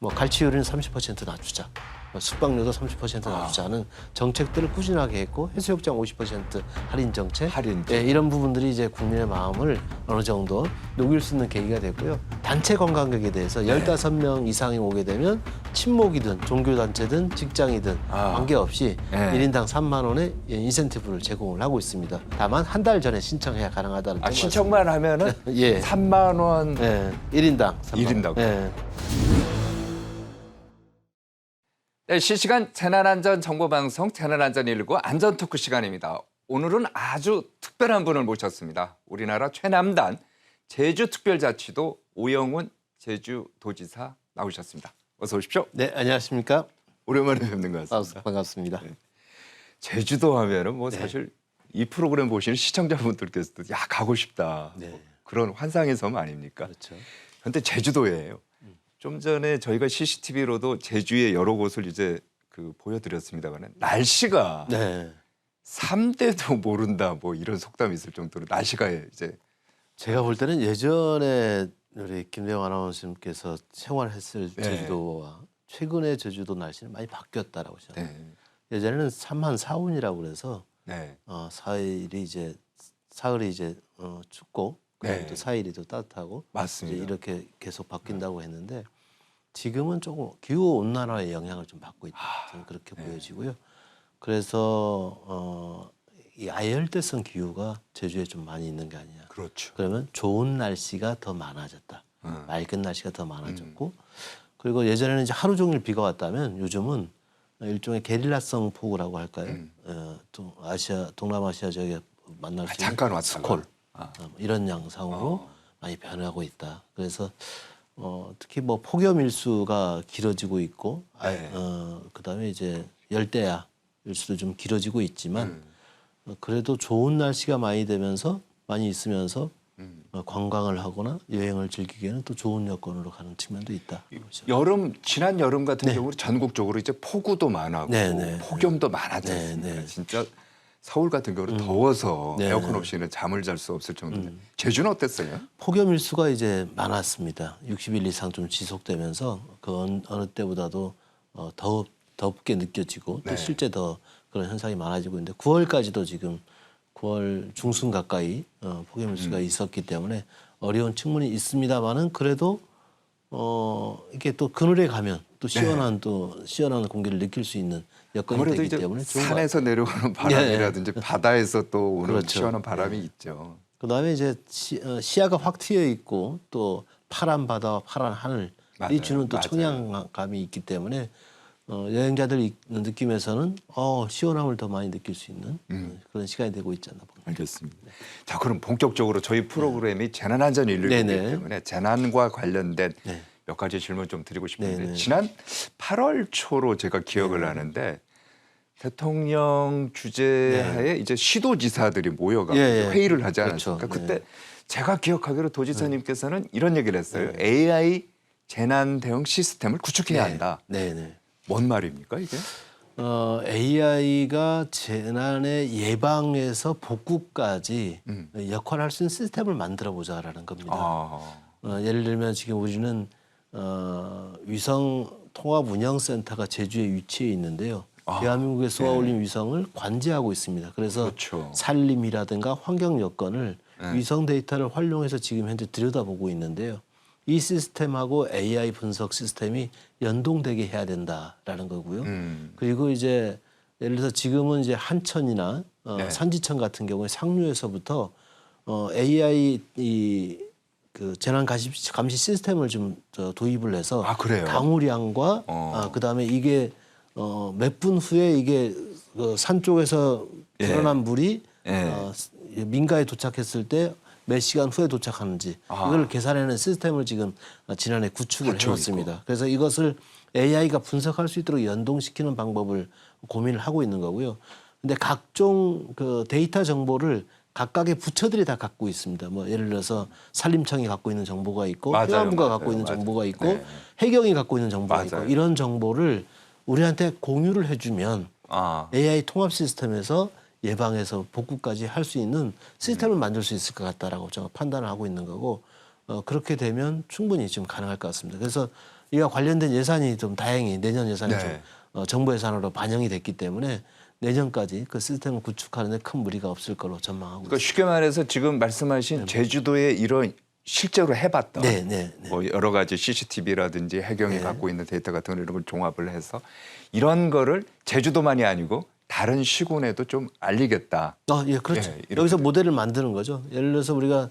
뭐 갈치율은 30% 낮추자, 숙박료도 30% 낮추자는 정책들을 꾸준하게 했고 해수욕장 50% 할인 정책, 예, 이런 부분들이 이제 국민의 마음을 어느 정도 녹일 수 있는 계기가 됐고요. 단체 관광객에 대해서 15명 이상이 오게 되면 친목이든 종교단체든 직장이든 관계없이 1인당 3만 원의 인센티브를 제공을 하고 있습니다. 다만 한 달 전에 신청해야 가능하다는 점. 신청만 하면은 예. 3만 원. 예, 1인당 3만 원. 1인당. 예. 네, 실시간 재난안전정보방송 재난안전119 안전토크 시간입니다. 오늘은 아주 특별한 분을 모셨습니다. 우리나라 최남단 제주특별자치도 오영훈 제주도지사 나오셨습니다. 어서 오십시오. 네, 안녕하십니까? 오랜만에 뵙는 것 같습니다. 반갑습니다. 네. 제주도 하면은 뭐 사실 이 프로그램 보시는 시청자분들께서도 야 가고 싶다. 네. 뭐 그런 환상의 섬 아닙니까? 그렇죠. 그런데 제주도예요. 좀 전에 저희가 CCTV로도 제주의 여러 곳을 이제 보여드렸습니다만 날씨가 네. 3대도 모른다 뭐 이런 속담이 있을 정도로 날씨가 이제 제가 볼 때는 예전에 우리 김대영 아나운서님께서 생활했을 제주도와 최근의 제주도 날씨는 많이 바뀌었다라고 생각합니다. 예전에는 3한 4운이라고 그래서 사일이 이제 사흘이 이제 춥고 또 4일이 또 따뜻하고 맞습니다. 이제 이렇게 계속 바뀐다고 했는데 지금은 조금 기후 온난화의 영향을 좀 받고 있다. 저는 그렇게 보여지고요. 그래서 이 아열대성 기후가 제주에 좀 많이 있는 게 아니냐. 그렇죠. 그러면 좋은 날씨가 더 많아졌다. 맑은 날씨가 더 많아졌고 그리고 예전에는 이제 하루 종일 비가 왔다면 요즘은 일종의 게릴라성 폭우라고 할까요? 또 동남아시아 지역에 만날 수 있는 잠깐 왔다가. 스콜 이런 양상으로 많이 변하고 있다. 그래서 특히 뭐 폭염 일수가 길어지고 있고 그다음에 이제 열대야 일수도 좀 길어지고 있지만 그래도 좋은 날씨가 많이 있으면서 관광을 하거나 여행을 즐기기에는 또 좋은 여건으로 가는 측면도 있다. 지난 여름 같은 경우는 전국적으로 이제 폭우도 많았고 폭염도 많았잖아요. 진짜 서울 같은 경우는 더워서 에어컨 없이는 잠을 잘 수 없을 정도인데 제주는 어땠어요? 폭염 일수가 이제 많았습니다. 60일 이상 좀 지속되면서 그 어느 때보다도 덥게 느껴지고 또 실제 더 그런 현상이 많아지고 있는데 9월까지도 지금 9월 중순 가까이 폭염 일수가 있었기 때문에 어려운 측면이 있습니다만은 그래도 이게 또 그늘에 가면 또 시원한 공기를 느낄 수 있는 여건이 아무래도 되기 이제 때문에 산에서 내려오는 바람이라든지 바다에서 또 오는 시원한 바람이 있죠. 그다음에 이제 시야가 확 트여 있고 또 파란 바다와 파란 하늘이 주는 또 청량감이 있기 때문에 여행자들 느낌에서는 시원함을 더 많이 느낄 수 있는 그런 시간이 되고 있지 않나 봅니다. 알겠습니다. 자, 그럼 본격적으로 저희 프로그램이 재난안전119이기 때문에 재난과 관련된 몇 가지 질문 좀 드리고 싶은데 지난 8월 초로 제가 기억을 하는데 대통령 주재하에 이제 시도지사들이 모여가 회의를 하지 않았습니까? 그때 제가 기억하기로 도지사님께서는 이런 얘기를 했어요. AI 재난 대응 시스템을 구축해야 한다. 뭔 말입니까 이게? AI가 재난의 예방에서 복구까지 역할을 할 수 있는 시스템을 만들어 보자라는 겁니다. 예를 들면 지금 우리는 위성 통합 운영센터가 제주에 위치해 있는데요. 대한민국에 쏘아 올린 위성을 관제하고 있습니다. 그래서 산림이라든가 환경 여건을 위성 데이터를 활용해서 지금 현재 들여다보고 있는데요. 이 시스템하고 AI 분석 시스템이 연동되게 해야 된다라는 거고요. 그리고 이제 예를 들어서 지금은 이제 한천이나 산지천 같은 경우에 상류에서부터 AI 그 재난 감시 시스템을 좀 도입을 해서 강우량과 그다음에 이게 몇 분 후에 이게 산 쪽에서 불어난 물이 민가에 도착했을 때 몇 시간 후에 도착하는지 이걸 계산하는 시스템을 지금 지난해 구축을 해왔습니다. 그래서 이것을 AI가 분석할 수 있도록 연동시키는 방법을 고민을 하고 있는 거고요. 근데 각종 그 데이터 정보를 각각의 부처들이 다 갖고 있습니다. 뭐 예를 들어서 산림청이 갖고 있는 정보가 있고 해양부가 갖고 있는 정보가 있고 해경이 갖고 있는 정보가 있고 이런 정보를 우리한테 공유를 해주면 AI 통합 시스템에서 예방에서 복구까지 할 수 있는 시스템을 만들 수 있을 것 같다라고 제가 판단을 하고 있는 거고 그렇게 되면 충분히 지금 가능할 것 같습니다. 그래서 이와 관련된 예산이 좀 다행히 내년 예산이 네. 좀 정부 예산으로 반영이 됐기 때문에 내년까지 그 시스템을 구축하는 데 큰 무리가 없을 거로 전망하고 그러니까 있습니다. 쉽게 말해서 지금 말씀하신 제주도에 이런 실제로 해봤던 네. 뭐 여러 가지 CCTV라든지 해경이 네. 갖고 갖고 있는 데이터 같은 이런 걸 종합을 해서 이런 거를 제주도만이 아니고 다른 시군에도 좀 알리겠다. 예, 그렇죠. 예, 이렇게 여기서 모델을 만드는 거죠. 예를 들어서 우리가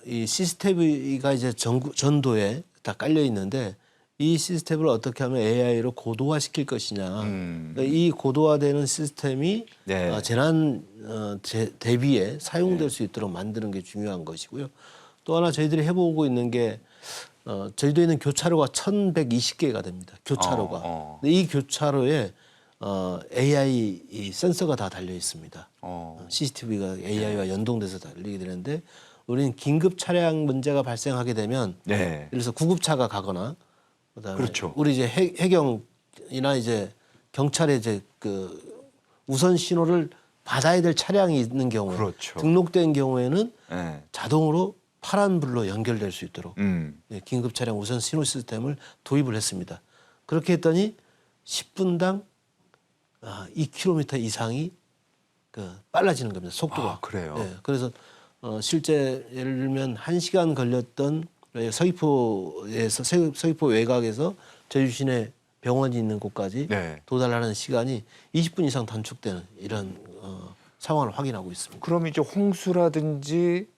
이 시스템이가 이제 전도에 다 깔려 있는데 이 시스템을 어떻게 하면 AI로 고도화 시킬 것이냐. 그러니까 이 고도화되는 시스템이 네. 재난 대비에 사용될 수 있도록 만드는 게 중요한 것이고요. 또 하나 저희들이 해보고 있는 게 저희도 있는 교차로가 1,120개가 됩니다. 교차로가. 근데 이 교차로에 AI 이 센서가 다 달려 있습니다. CCTV가 AI와 연동돼서 달리게 되는데 우리는 긴급 차량 문제가 발생하게 되면 네. 예를 들어서 구급차가 가거나 그다음에 그렇죠. 우리 이제 해경이나 이제 경찰의 이제 그 우선 신호를 받아야 될 차량이 있는 경우에 그렇죠. 등록된 경우에는 네. 자동으로 파란불로 연결될 수 있도록 예, 긴급 차량 우선 신호 시스템을 도입을 했습니다. 그렇게 했더니 10분당 2km 이상이 빨라지는 겁니다. 속도가. 그래요? 예, 그래서 실제 예를 들면 1시간 걸렸던 서귀포에서 서귀포 외곽에서 제주 시내 병원이 있는 곳까지 네. 도달하는 시간이 20분 이상 단축되는 이런 상황을 확인하고 있습니다. 그럼 이제 홍수라든지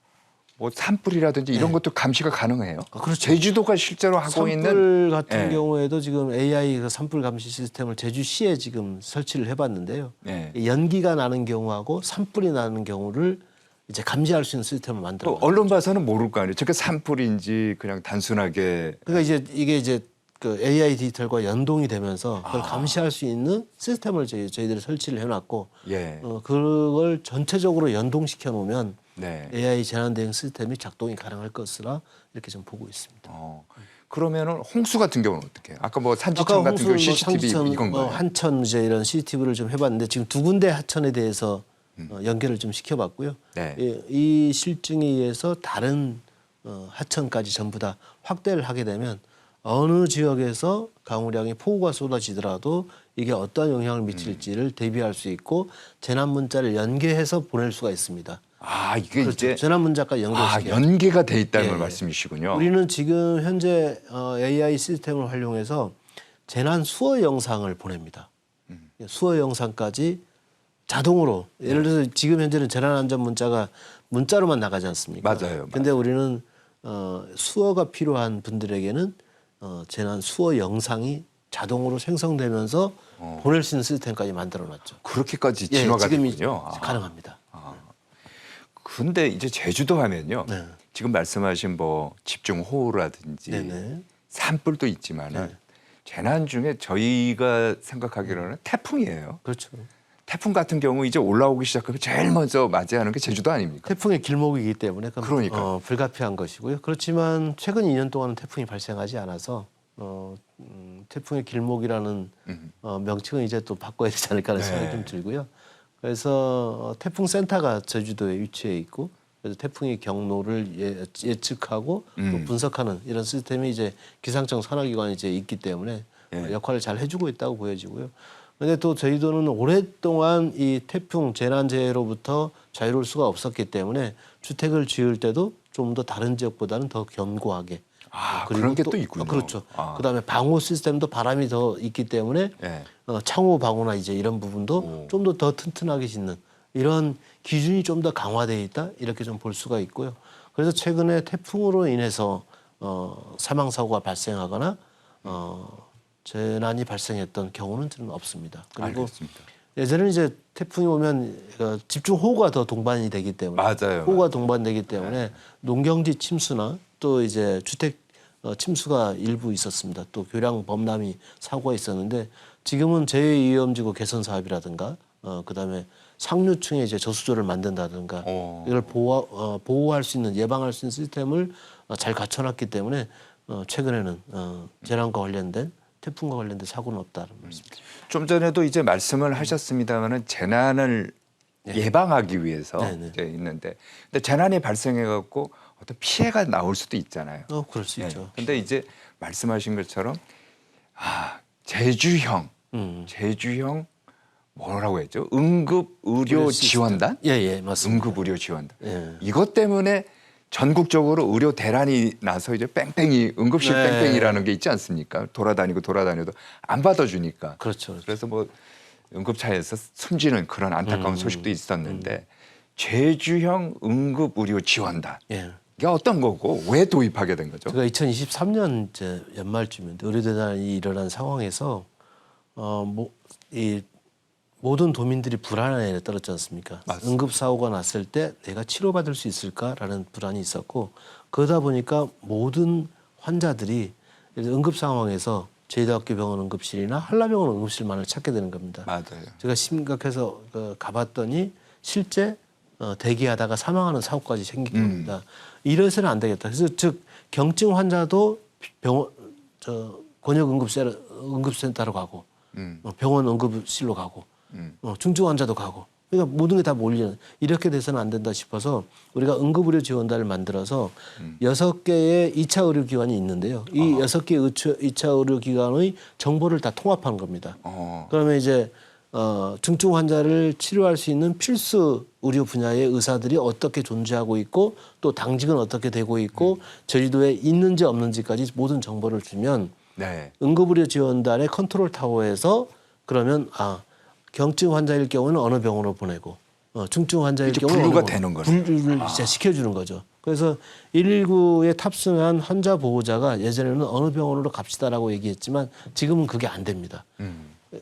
뭐 산불이라든지 이런 것도 감시가 가능해요? 그렇죠. 제주도가 실제로 하고 있는 산불 같은 예. 경우에도 지금 AI 그 산불 감시 시스템을 제주시에 지금 설치를 해봤는데요. 예. 연기가 나는 경우하고 산불이 나는 경우를 이제 감지할 수 있는 시스템을 또 만들어. 언론 봐서는 모를 거 아니에요. 저게 산불인지 그냥 단순하게 그러니까 이게 이제 그 AI 디지털과 연동이 되면서 그걸 감시할 수 있는 시스템을 저희들이 설치를 해놨고 예. 그걸 전체적으로 연동시켜 놓으면 네. AI 재난 대응 시스템이 작동이 가능할 것이라 이렇게 좀 보고 있습니다. 그러면은 홍수 같은 경우는 어떻게 해요? 아까 뭐 산지청 같은 경우 CCTV 이건가요? 한천 이제 이런 CCTV를 좀 해봤는데 지금 2군데 하천에 대해서 연결을 좀 시켜봤고요. 네. 이 실증에 의해서 다른 하천까지 전부 다 확대를 하게 되면 어느 지역에서 강우량이 폭우가 쏟아지더라도 이게 어떤 영향을 미칠지를 대비할 수 있고 재난 문자를 연계해서 보낼 수가 있습니다. 이게 그렇죠. 이제 재난 문자까지 연결시켜요. 연계가 돼 있다는 예, 걸 예. 말씀이시군요. 우리는 지금 현재 AI 시스템을 활용해서 재난 수어 영상을 보냅니다. 수어 영상까지 자동으로 예를 들어서 지금 현재는 재난 안전 문자가 문자로만 나가지 않습니까? 맞아요. 근데 우리는 수어가 필요한 분들에게는 재난 수어 영상이 자동으로 생성되면서 보낼 수 있는 시스템까지 만들어놨죠. 그렇게까지 예, 진화가 지금 됐군요. 가능합니다. 근데 이제 제주도 하면요. 네. 지금 말씀하신 뭐 집중호우라든지 네네. 산불도 있지만은 네. 재난 중에 저희가 생각하기로는 태풍이에요. 그렇죠. 태풍 같은 경우 이제 올라오기 시작하면 제일 먼저 맞이하는 게 제주도 아닙니까? 태풍의 길목이기 때문에 그러니까요. 불가피한 것이고요. 그렇지만 최근 2년 동안은 태풍이 발생하지 않아서 태풍의 길목이라는 명칭은 이제 또 바꿔야 되지 않을까 하는 생각이 좀 들고요. 그래서 태풍 센터가 제주도에 위치해 있고 그래서 태풍의 경로를 예측하고 또 분석하는 이런 시스템이 이제 기상청 산하기관이 이제 있기 때문에 역할을 잘 해주고 있다고 보여지고요. 그런데 또 저희도는 오랫동안 이 태풍 재난재해로부터 자유로울 수가 없었기 때문에 주택을 지을 때도 좀 더 다른 지역보다는 더 견고하게. 그런 게 또 있군요. 그렇죠. 그다음에 방호 시스템도 바람이 더 있기 때문에 예. 창호 방호나 이제 이런 부분도 좀 더 튼튼하게 짓는 이런 기준이 좀 더 강화되어 있다 이렇게 좀 볼 수가 있고요. 그래서 최근에 태풍으로 인해서 사망 사고가 발생하거나 재난이 발생했던 경우는 좀 없습니다. 그리고 알겠습니다. 예전에는 이제 태풍이 오면 집중 호우가 더 동반이 되기 때문에 맞아요. 호우가 동반되기 때문에 농경지 침수나 또 이제 주택 침수가 일부 있었습니다. 또 교량 범람이 사고가 있었는데 지금은 재해위험지구 개선 사업이라든가 그다음에 상류층에 이제 저수조를 만든다든가 이걸 보호할 수 있는 예방할 수 있는 시스템을 잘 갖춰놨기 때문에 최근에는 재난과 관련된 태풍과 관련된 사고는 없다는 말씀입니다. 좀 전에도 이제 말씀을 하셨습니다만은 재난을 예방하기 위해서 네네. 이제 있는데, 근데 재난이 발생해 갖고 어떤 피해가 나올 수도 있잖아요. 그럴 수 있죠. 근데 이제 말씀하신 것처럼 제주형 뭐라고 했죠? 응급 의료 지원단? 예, 맞습니다. 응급 의료 지원단. 예. 이것 때문에 전국적으로 의료 대란이 나서 이제 뺑뺑이 응급실 뺑뺑이라는 게 있지 않습니까? 돌아다녀도 안 받아주니까. 그렇죠. 그래서 뭐 응급차에서 숨지는 그런 안타까운 소식도 있었는데 제주형 응급 의료 지원단. 예. 이게 어떤 거고 왜 도입하게 된 거죠? 제가 2023년 이제 연말쯤인데 의료대란이 일어난 상황에서 이 모든 도민들이 불안에 떨었지 않습니까? 맞습니다. 응급 사고가 났을 때 내가 치료받을 수 있을까라는 불안이 있었고 그러다 보니까 모든 환자들이 응급 상황에서 제주대학교 병원 응급실이나 한라병원 응급실만을 찾게 되는 겁니다. 맞아요. 제가 심각해서 가봤더니 실제 대기하다가 사망하는 사고까지 생기게 됩니다. 이래서는 안 되겠다. 그래서 즉 경증 환자도 권역 응급센터로 가고 병원 응급실로 가고 중증 환자도 가고 그러니까 모든 게 다 몰리는 이렇게 돼서는 안 된다 싶어서 우리가 응급의료 지원단을 만들어서 6개의 2차 의료기관이 있는데요. 이 6개의 2차 의료기관의 정보를 다 통합한 겁니다. 그러면 이제 중증 환자를 치료할 수 있는 필수 의료 분야의 의사들이 어떻게 존재하고 있고 또 당직은 어떻게 되고 있고 제주도에 있는지 없는지까지 모든 정보를 주면 응급의료 지원단의 컨트롤 타워에서 그러면 경증 환자일 경우는 어느 병원으로 보내고 중증 환자일 경우는 분류가 되는 거죠. 분류를 이제 시켜주는 거죠. 그래서 119에 탑승한 환자 보호자가 예전에는 어느 병원으로 갑시다라고 얘기했지만 지금은 그게 안 됩니다.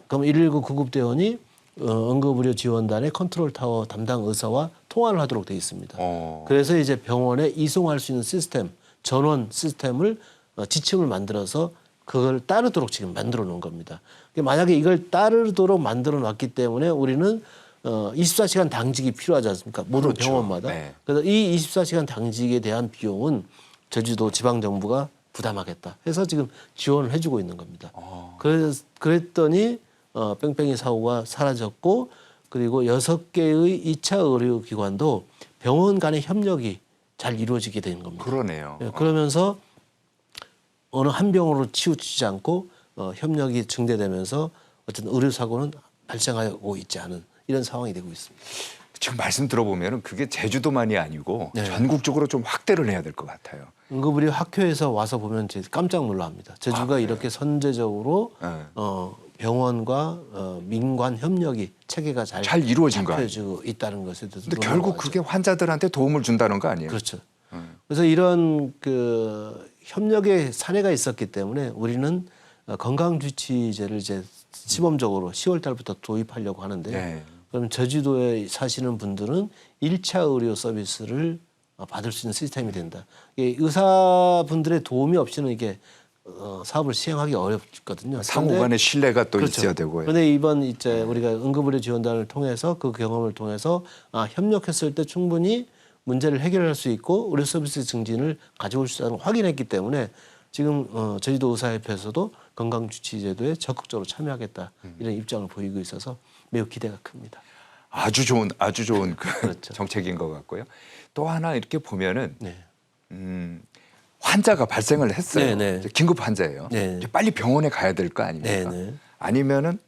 그럼 119 구급대원이 응급의료 지원단의 컨트롤 타워 담당 의사와 통화를 하도록 돼 있습니다. 그래서 이제 병원에 이송할 수 있는 시스템, 전원 시스템을 지침을 만들어서 그걸 따르도록 지금 만들어 놓은 겁니다. 만약에 이걸 따르도록 만들어 놨기 때문에 우리는 24시간 당직이 필요하지 않습니까? 모든 그렇죠. 병원마다. 그래서 이 24시간 당직에 대한 비용은 제주도 지방정부가 부담하겠다 해서 지금 지원을 해주고 있는 겁니다. 그랬더니 뺑뺑이 사고가 사라졌고 그리고 6개의 2차 의료기관도 병원 간의 협력이 잘 이루어지게 된 겁니다. 그러네요. 그러면서 어느 한 병으로 치우치지 않고 협력이 증대되면서 어쨌든 의료사고는 발생하고 있지 않은 이런 상황이 되고 있습니다. 지금 말씀 들어보면 그게 제주도만이 아니고 전국적으로 좀 확대를 해야 될 것 같아요. 응급의료 학회에서 와서 보면 깜짝 놀랍니다. 제주가 이렇게 선제적으로 병원과 민관 협력이 체계가 잘 이루어진 거 잡혀지고 있다는 것에 대해서 근데 결국 그게 환자들한테 도움을 준다는 거 아니에요? 그렇죠. 그래서 이런 협력의 사례가 있었기 때문에 우리는 건강주치제를 이제 시범적으로 10월 달부터 도입하려고 하는데요. 그럼 제주도에 사시는 분들은 1차 의료 서비스를 받을 수 있는 시스템이 된다. 의사분들의 도움이 없이는 이게 사업을 시행하기 어렵거든요. 상호 간의 신뢰가 또 그렇죠. 있어야 되고요. 그런데 이번 이제 우리가 응급의료 지원단을 통해서 그 경험을 통해서 협력했을 때 충분히 문제를 해결할 수 있고 의료 서비스 증진을 가져올 수 있다는 걸 확인했기 때문에 지금 제주도 의사협회에서도 건강주치제도에 적극적으로 참여하겠다 이런 입장을 보이고 있어서 매우 기대가 큽니다. 아주 좋은 그렇죠. 정책인 것 같고요. 또 하나 이렇게 보면은 환자가 발생을 했어요. 긴급 환자예요. 이제 빨리 병원에 가야 될 거 아닙니까? 아니면은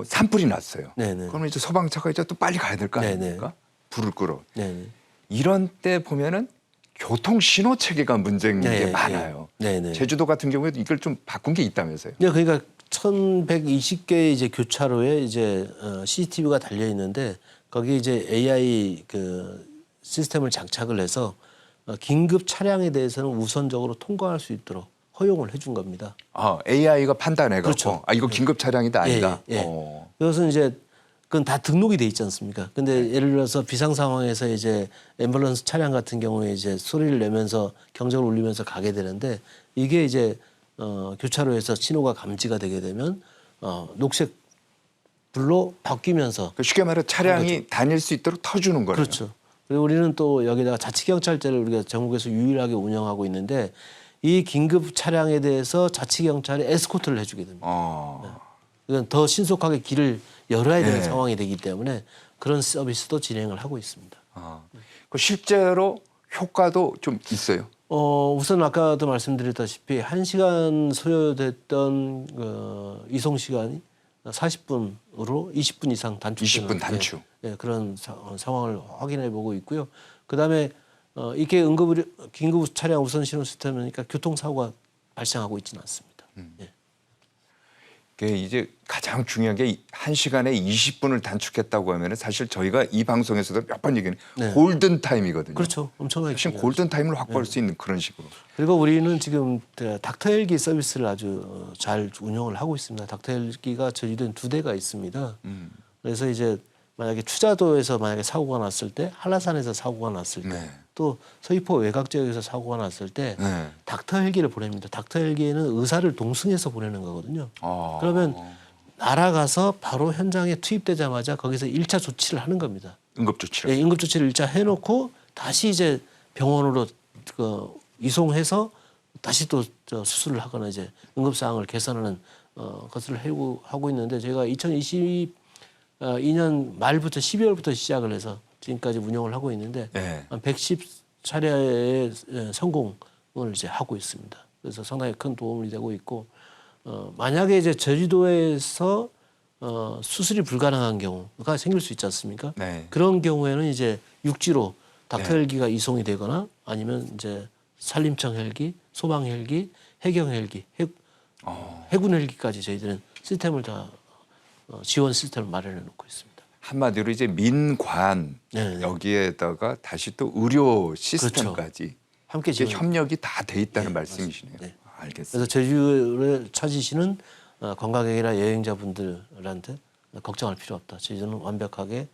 산불이 났어요. 그러면 이제 소방차가 이제 또 빨리 가야 될 거 아닙니까? 불을 끄러. 이런 때 보면은 교통 신호 체계가 문제인 게 많아요. 제주도 같은 경우에도 이걸 좀 바꾼 게 있다면서요? 네, 그러니까 1,120개의 이제 교차로에 이제 CCTV가 달려 있는데 거기에 이제 AI 시스템을 장착을 해서 긴급 차량에 대해서는 우선적으로 통과할 수 있도록 허용을 해준 겁니다. AI가 판단해갖고 그렇죠. 이거 긴급 차량이다 아니다. 그것은 이제 그건 다 등록이 돼 있지 않습니까? 근데 예를 들어서 비상 상황에서 이제 앰뷸런스 차량 같은 경우에 이제 소리를 내면서 경적을 울리면서 가게 되는데 이게 이제 교차로에서 신호가 감지가 되게 되면 녹색 불로 바뀌면서 쉽게 말해 차량이 다닐 수 있도록 터주는 거예요. 그렇죠. 그리고 우리는 또 여기다가 자치경찰제를 우리가 전국에서 유일하게 운영하고 있는데 이 긴급 차량에 대해서 자치경찰이 에스코트를 해주게 됩니다. 이건 더 신속하게 길을 열어야 되는 상황이 되기 때문에 그런 서비스도 진행을 하고 있습니다. 실제로 효과도 좀 있어요. 우선 아까도 말씀드렸다시피 1시간 소요됐던 이송 시간이 40분으로 20분 이상 단축되는 20분 단축. 그런 상황을 확인해 보고 있고요. 그다음에 이게 긴급 차량 우선 신호 시스템이니까 교통사고가 발생하고 있지는 않습니다. 예. 그게 이제 가장 중요한 게 1시간에 20분을 단축했다고 하면 사실 저희가 이 방송에서도 몇 번 얘기는 네. 골든 타임이거든요. 그렇죠. 엄청나게 사실 중요하죠. 골든 타임을 확보할 수 있는 그런 식으로. 그리고 우리는 지금 닥터 헬기 서비스를 아주 잘 운영을 하고 있습니다. 닥터 헬기가 저희는 2대가 있습니다. 그래서 이제 만약에 추자도에서 만약에 사고가 났을 때, 한라산에서 사고가 났을 때, 네. 또 서귀포 외곽 지역에서 사고가 났을 때 네. 닥터 헬기를 보냅니다. 닥터 헬기에는 의사를 동승해서 보내는 거거든요. 그러면 날아가서 바로 현장에 투입되자마자 거기서 1차 조치를 하는 겁니다. 응급조치를. 예, 응급조치를 1차 해놓고 다시 이제 병원으로 이송해서 다시 또 수술을 하거나 이제 응급 상황을 개선하는 것을 하고 있는데 저희가 2022년 말부터 12월부터 시작을 해서 지금까지 운영을 하고 있는데 네. 한 110차례의 성공을 이제 하고 있습니다. 그래서 상당히 큰 도움이 되고 있고 만약에 이제 제주도에서 수술이 불가능한 경우가 생길 수 있지 않습니까? 네. 그런 경우에는 이제 육지로 닥터 헬기가 이송이 되거나 아니면 이제 산림청 헬기, 소방 헬기, 해경 헬기, 해군 헬기까지 저희들은 시스템을 다 지원 시스템을 마련해 놓고 있습니다. 한마디로 이제 민관 네네. 여기에다가 다시 또 의료 시스템까지 함께 이게 지원. 협력이 다 돼 있다는 네, 말씀이시네요. 네. 알겠습니다. 그래서 제주를 찾으시는 관광객이나 여행자분들한테 걱정할 필요 없다. 제주는 완벽하게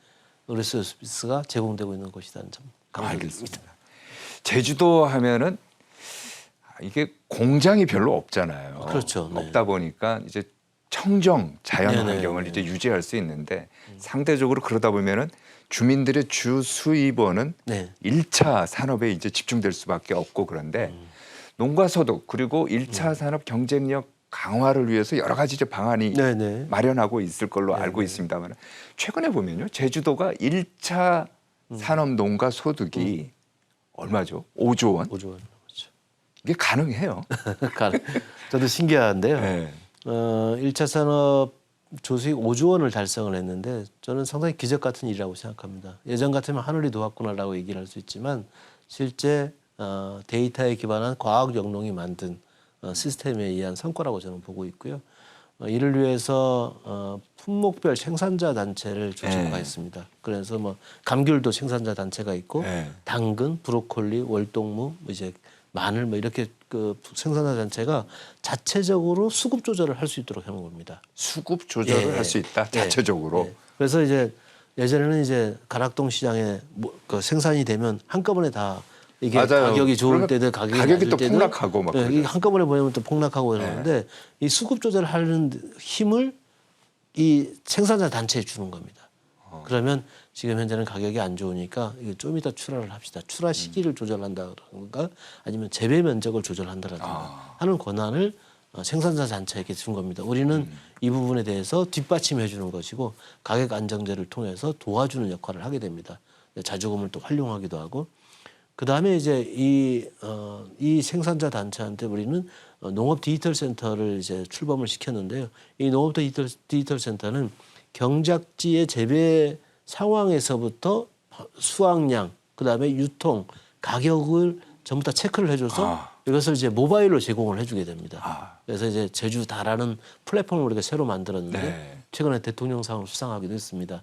의료 서비스가 제공되고 있는 곳이라는 점 강조드립니다. 알겠습니다. 제주도 하면은 이게 공장이 별로 없잖아요. 그렇죠. 네. 없다 보니까 이제 청정 자연 네네. 환경을 이제 유지할 수 있는데 상대적으로 그러다 보면은 주민들의 주 수입원은 네. 1차 산업에 이제 집중될 수밖에 없고 그런데 농가 소득 그리고 1차 산업 경쟁력 강화를 위해서 여러 가지 이제 방안이 네네. 마련하고 있을 걸로 알고 있습니다만 최근에 보면요 제주도가 1차 산업 농가 소득이 얼마죠? 5조 원? 5조 원. 그렇죠. 이게 가능해요. 저도 신기한데요. 네. 1차 산업 조수익 5조 원을 달성을 했는데 저는 상당히 기적 같은 일이라고 생각합니다. 예전 같으면 하늘이 도왔구나라고 얘기를 할 수 있지만 실제 데이터에 기반한 과학 영농이 만든 시스템에 의한 성과라고 저는 보고 있고요. 이를 위해서 품목별 생산자 단체를 조직화했습니다. 그래서 뭐 감귤도 생산자 단체가 있고 네. 당근, 브로콜리, 월동무, 이제 마늘 뭐 이렇게 그 생산자 단체가 자체적으로 수급 조절을 할 수 있도록 해놓은 겁니다. 수급 조절을 할 수 있다 자체적으로. 그래서 이제 예전에는 이제 가락동 시장에 그 생산이 되면 한꺼번에 다 이게 맞아요. 가격이 좋을 그러면 때도 가격이 가격이 낮을 또 때도 폭락하고 막 이게 그러죠. 한꺼번에 보내면 또 폭락하고 그러는데 이 수급 조절하는 힘을 이 생산자 단체에 주는 겁니다. 그러면 지금 현재는 가격이 안 좋으니까 이거 좀 이따 출하를 합시다. 출하 시기를 조절한다든가 아니면 재배 면적을 조절한다든가 하는 권한을 생산자 단체에게 준 겁니다. 우리는 이 부분에 대해서 뒷받침해 주는 것이고 가격 안정제를 통해서 도와주는 역할을 하게 됩니다. 자주금을 또 활용하기도 하고 그다음에 이제 이 생산자 단체한테 우리는 농업 디지털 센터를 이제 출범을 시켰는데요. 이 농업 디지털 센터는 경작지의 재배 상황에서부터 수확량, 그다음에 유통, 가격을 전부 다 체크를 해줘서 이것을 이제 모바일로 제공을 해주게 됩니다. 그래서 이제 제주다라는 플랫폼을 우리가 새로 만들었는데 최근에 대통령상을 수상하기도 했습니다.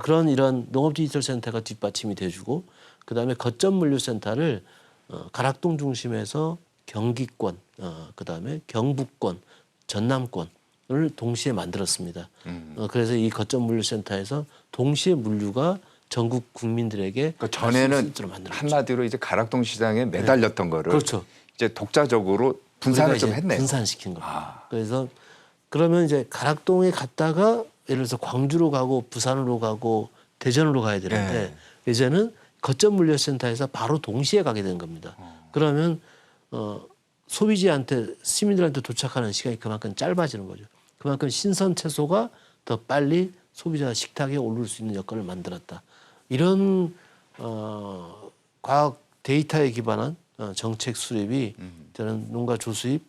그런 이런 농업 디지털 센터가 뒷받침이 돼주고 그다음에 거점 물류센터를 가락동 중심에서 경기권, 그다음에 경북권, 전남권을 동시에 만들었습니다. 그래서 이 거점 물류센터에서 동시에 물류가 전국 국민들에게 그러니까 전에는 만들었죠. 한마디로 이제 가락동 시장에 매달렸던 거를 그렇죠. 이제 독자적으로 분산을 좀 이제 했네요. 분산시킨 겁니다. 그래서 그러면 이제 가락동에 갔다가 예를 들어서 광주로 가고 부산으로 가고 대전으로 가야 되는데 이제는 거점 물류센터에서 바로 동시에 가게 된 겁니다. 그러면 소비자한테 시민들한테 도착하는 시간이 그만큼 짧아지는 거죠. 그만큼 신선 채소가 더 빨리 소비자 식탁에 오를 수 있는 여건을 만들었다. 이런 과학 데이터에 기반한 정책 수립이 저는 농가 조수입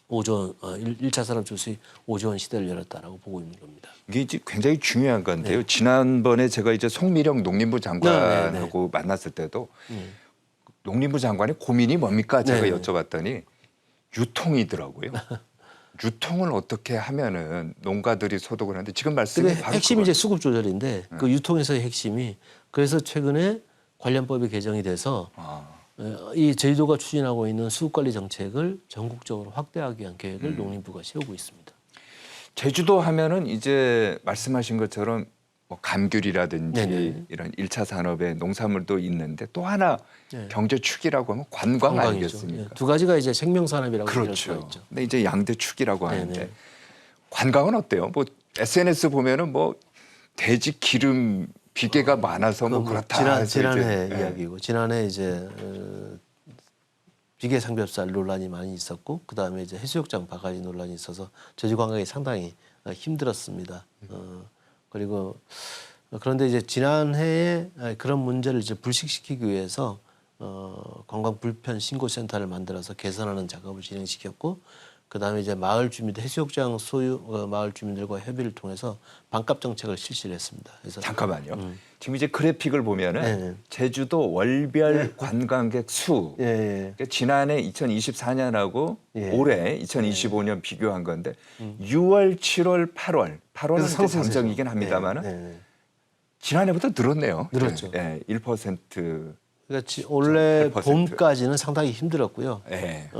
5조 원, 1차 산업 조수입 5조 원 시대를 열었다라고 보고 있는 겁니다. 이게 이제 굉장히 중요한 건데요. 지난번에 제가 이제 송미령 농림부 장관하고 만났을 때도 농림부 장관의 고민이 뭡니까? 제가 여쭤봤더니 유통이더라고요. 유통을 어떻게 하면은 농가들이 소득을 하는데 지금 말씀이 바로 핵심이 이제 수급 조절인데 그 유통에서의 핵심이 그래서 최근에 관련법이 개정이 돼서 이 제주도가 추진하고 있는 수급관리 정책을 전국적으로 확대하기 위한 계획을 농림부가 세우고 있습니다. 제주도 하면은 이제 말씀하신 것처럼 뭐 감귤이라든지 이런 1차 산업의 농산물도 있는데 또 하나 경제축이라고 하면 관광 아니겠습니까? 두 가지가 이제 생명산업이라고 그렇죠. 할 수가 있죠. 근데 이제 양대축이라고 하는데 관광은 어때요? 뭐 SNS 보면은 뭐 돼지 기름 비계가 많아서 뭐 그렇다. 지난해 이야기고 지난해 이제 비계 삼겹살 논란이 많이 있었고 그 다음에 이제 해수욕장 바가지 논란이 있어서 제주 관광이 상당히 힘들었습니다. 그리고 그런데 이제 지난해에 그런 문제를 이제 불식시키기 위해서 관광 불편 신고 센터를 만들어서 개선하는 작업을 진행시켰고 그다음에 이제 마을 주민들 해수욕장 소유 마을 주민들과 협의를 통해서 반값 정책을 실시를 했습니다. 그래서 잠깐만요. 지금 이제 그래픽을 보면은 제주도 월별 관광객 수 그러니까 지난해 2024년하고 올해 2025년 비교한 건데 6월, 7월, 8월은 이제 잠정이긴 합니다만은 지난해보다 늘었네요. 늘었죠. 1%. 그러니까 원래 8%. 봄까지는 상당히 힘들었고요. 네.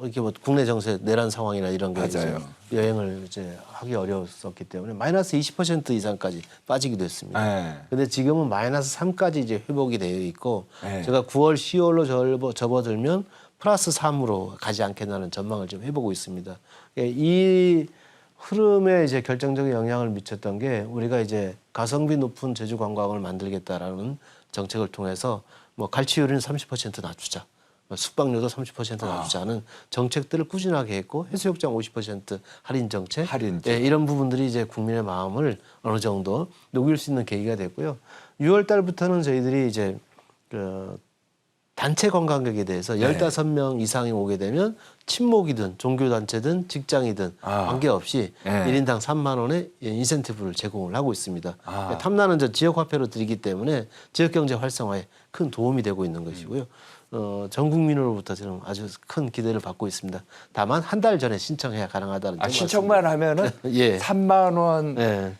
이렇게 뭐 국내 정세 내란 상황이나 이런 게 이제 맞아요. 여행을 이제 하기 어려웠었기 때문에 마이너스 20% 이상까지 빠지기도 했습니다. 그런데 지금은 마이너스 3까지 이제 회복이 되어 있고 제가 9월, 10월로 접어들면 플러스 3으로 가지 않겠다는 전망을 좀 해보고 있습니다. 이 흐름에 이제 결정적인 영향을 미쳤던 게 우리가 이제 가성비 높은 제주 관광을 만들겠다라는 정책을 통해서 뭐 갈치율은 30% 낮추자, 숙박료도 30% 낮추자는 정책들을 꾸준하게 했고 해수욕장 50% 할인 정책, 이런 부분들이 이제 국민의 마음을 어느 정도 녹일 수 있는 계기가 됐고요. 6월 달부터는 저희들이 이제 그 단체 관광객에 대해서 15명 이상이 오게 되면 친목이든 종교단체든 직장이든 관계없이 1인당 3만 원의 인센티브를 제공을 하고 있습니다. 탐나는 지역화폐로 드리기 때문에 지역경제 활성화에 큰 도움이 되고 있는 것이고요. 전 국민으로부터 저는 아주 큰 기대를 받고 있습니다. 다만 한 달 전에 신청해야 가능하다는 점. 신청만 하면은 3만 원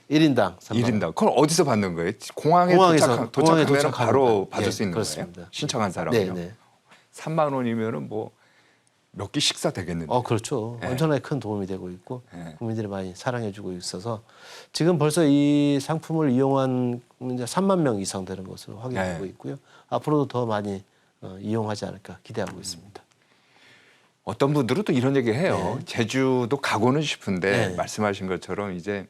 1인당 1인당. 그럼 어디서 받는 거예요? 공항에 도착하면 바로 받을 수 있는 그렇습니다. 거예요? 신청한 사람은요? 3만 원이면은 뭐 몇 끼 식사 되겠는데. 그렇죠. 엄청나게 큰 도움이 되고 있고 국민들이 많이 사랑해주고 있어서 지금 벌써 이 상품을 이용한 이제 3만 명 이상 되는 것으로 확인되고 있고요. 앞으로도 더 많이 이용하지 않을까 기대하고 있습니다. 어떤 분들은 또 이런 얘기 해요. 제주도 가고는 싶은데 말씀하신 것처럼 이제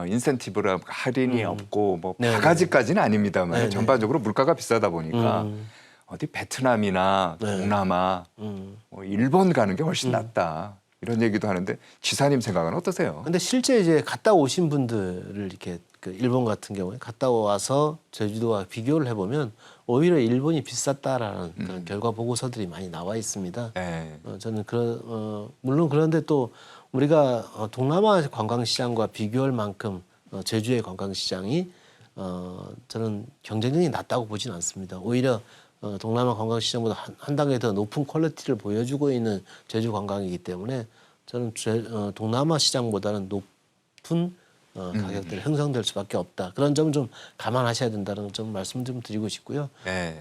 인센티브라 할인이 없고 뭐 바가지까지는 아닙니다만 전반적으로 물가가 비싸다 보니까 어디 베트남이나 동남아, 뭐 일본 가는 게 훨씬 낫다. 이런 얘기도 하는데 지사님 생각은 어떠세요? 근데 실제 이제 갔다 오신 분들을 이렇게 그 일본 같은 경우에 갔다 와서 제주도와 비교를 해보면 오히려 일본이 비쌌다라는 그런 결과 보고서들이 많이 나와 있습니다. 저는 물론 그런데 또 우리가 동남아 관광시장과 비교할 만큼 제주의 관광시장이 저는 경쟁력이 낮다고 보지는 않습니다. 오히려 동남아 관광시장보다 한 단계 더 높은 퀄리티를 보여주고 있는 제주 관광이기 때문에 저는 동남아 시장보다는 높은 가격들이 형성될 수밖에 없다. 그런 점은 좀 감안하셔야 된다는 점 말씀 좀 드리고 싶고요.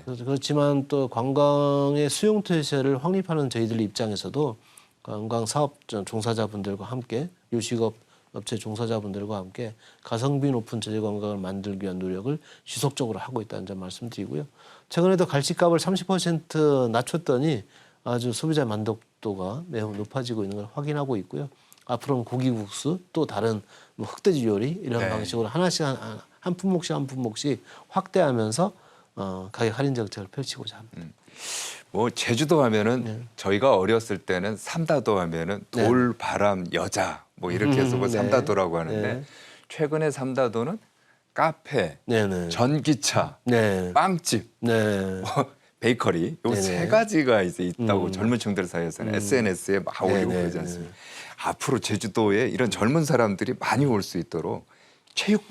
그렇지만 또 관광의 수용퇴세를 확립하는 저희들 입장에서도 관광 사업 종사자분들과 함께 요식업 업체 종사자분들과 함께 가성비 높은 제주 관광을 만들기 위한 노력을 지속적으로 하고 있다는 점 말씀드리고요. 최근에도 갈치값을 30% 낮췄더니 아주 소비자 만족도가 매우 높아지고 있는 걸 확인하고 있고요. 앞으로는 고기국수 또 다른 뭐 흑돼지 요리 이런 방식으로 하나씩 한 품목씩 확대하면서 가격 할인 정책을 펼치고자 합니다. 뭐 제주도 하면은 저희가 어렸을 때는 삼다도 하면은 돌, 바람, 여자 뭐 이렇게 해서 뭐 삼다도라고 하는데 최근에 삼다도는 카페, 전기차, 빵집, 뭐 베이커리 요 네네. 세 가지가 이제 있다고 젊은 층들 사이에서는 SNS에 막 올리고 네네. 그러지 않습니까? 앞으로 제주도에 이런 젊은 사람들이 많이 올 수 있도록 체육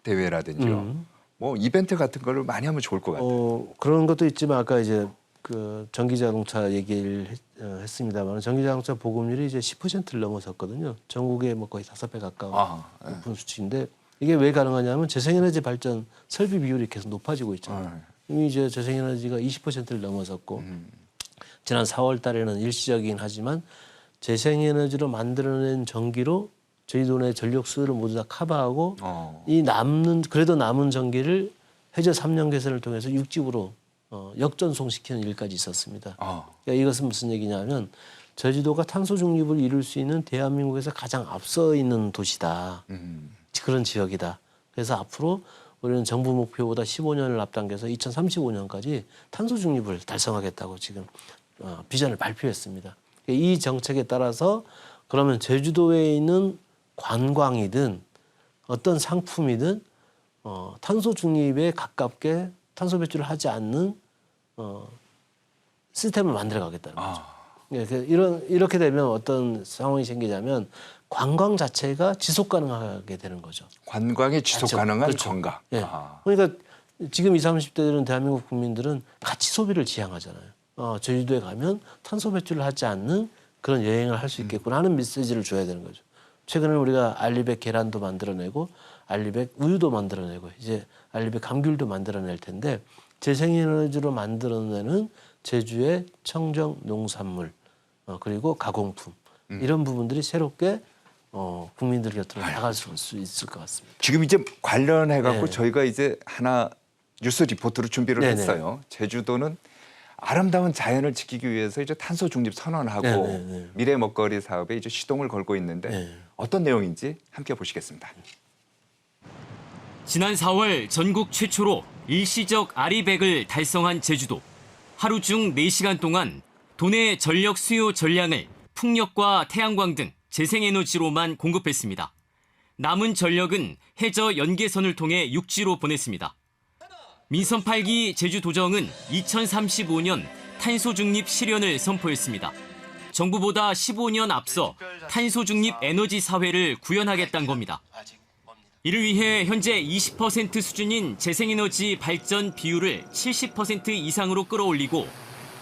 대회라든지요. 뭐 이벤트 같은 걸 많이 하면 좋을 것 같아요. 그런 것도 있지만 아까 이제 그 전기자동차 얘기를 했습니다만 전기자동차 보급률이 이제 10%를 넘어섰거든요. 전국에 뭐 거의 5배 가까운 높은 수치인데 이게 왜 가능하냐면 재생에너지 발전 설비 비율이 계속 높아지고 있잖아요. 이미 이제 재생에너지가 20%를 넘어섰고 지난 4월 달에는 일시적이긴 하지만 재생에너지로 만들어낸 전기로 저희도 내 전력 수요를 모두 다 커버하고 이 그래도 남은 전기를 해저 3년 개선을 통해서 육지구로 역전송시키는 일까지 있었습니다. 그러니까 이것은 무슨 얘기냐면 제주도가 탄소 중립을 이룰 수 있는 대한민국에서 가장 앞서 있는 도시다. 그런 지역이다. 그래서 앞으로 우리는 정부 목표보다 15년을 앞당겨서 2035년까지 탄소 중립을 달성하겠다고 지금 비전을 발표했습니다. 이 정책에 따라서 그러면 제주도에 있는 관광이든 어떤 상품이든 탄소 중립에 가깝게 탄소 배출을 하지 않는 시스템을 만들어 가겠다는 거죠. 이렇게 되면 어떤 상황이 생기냐면 관광 자체가 지속 가능하게 되는 거죠. 관광이 지속 가능한 그렇죠. 관광. 예. 그러니까 지금 20, 30대들은 대한민국 국민들은 가치 소비를 지향하잖아요. 제주도에 가면 탄소 배출을 하지 않는 그런 여행을 할 수 있겠구나 하는 메시지를 줘야 되는 거죠. 최근에 우리가 알리백 계란도 만들어내고 알리백 우유도 만들어내고 이제 알리백 감귤도 만들어낼 텐데 재생에너지로 만들어내는 제주의 청정 농산물 그리고 가공품 이런 부분들이 새롭게 국민들 곁으로 나갈 수 있을 것 같습니다. 지금 이제 관련해 갖고 네. 저희가 이제 하나 뉴스 리포트를 준비를 네네. 했어요. 제주도는 아름다운 자연을 지키기 위해서 이제 탄소 중립 선언하고 네네네. 미래 먹거리 사업에 이제 시동을 걸고 있는데 네. 어떤 내용인지 함께 보시겠습니다. 지난 4월 전국 최초로 일시적 아리백을 달성한 제주도. 하루 중 4시간 동안 도내 전력 수요 전량을 풍력과 태양광 등 재생에너지로만 공급했습니다. 남은 전력은 해저 연계선을 통해 육지로 보냈습니다. 민선 8기 제주도정은 2035년 탄소 중립 실현을 선포했습니다. 정부보다 15년 앞서 탄소 중립 에너지 사회를 구현하겠다는 겁니다. 이를 위해 현재 20% 수준인 재생에너지 발전 비율을 70% 이상으로 끌어올리고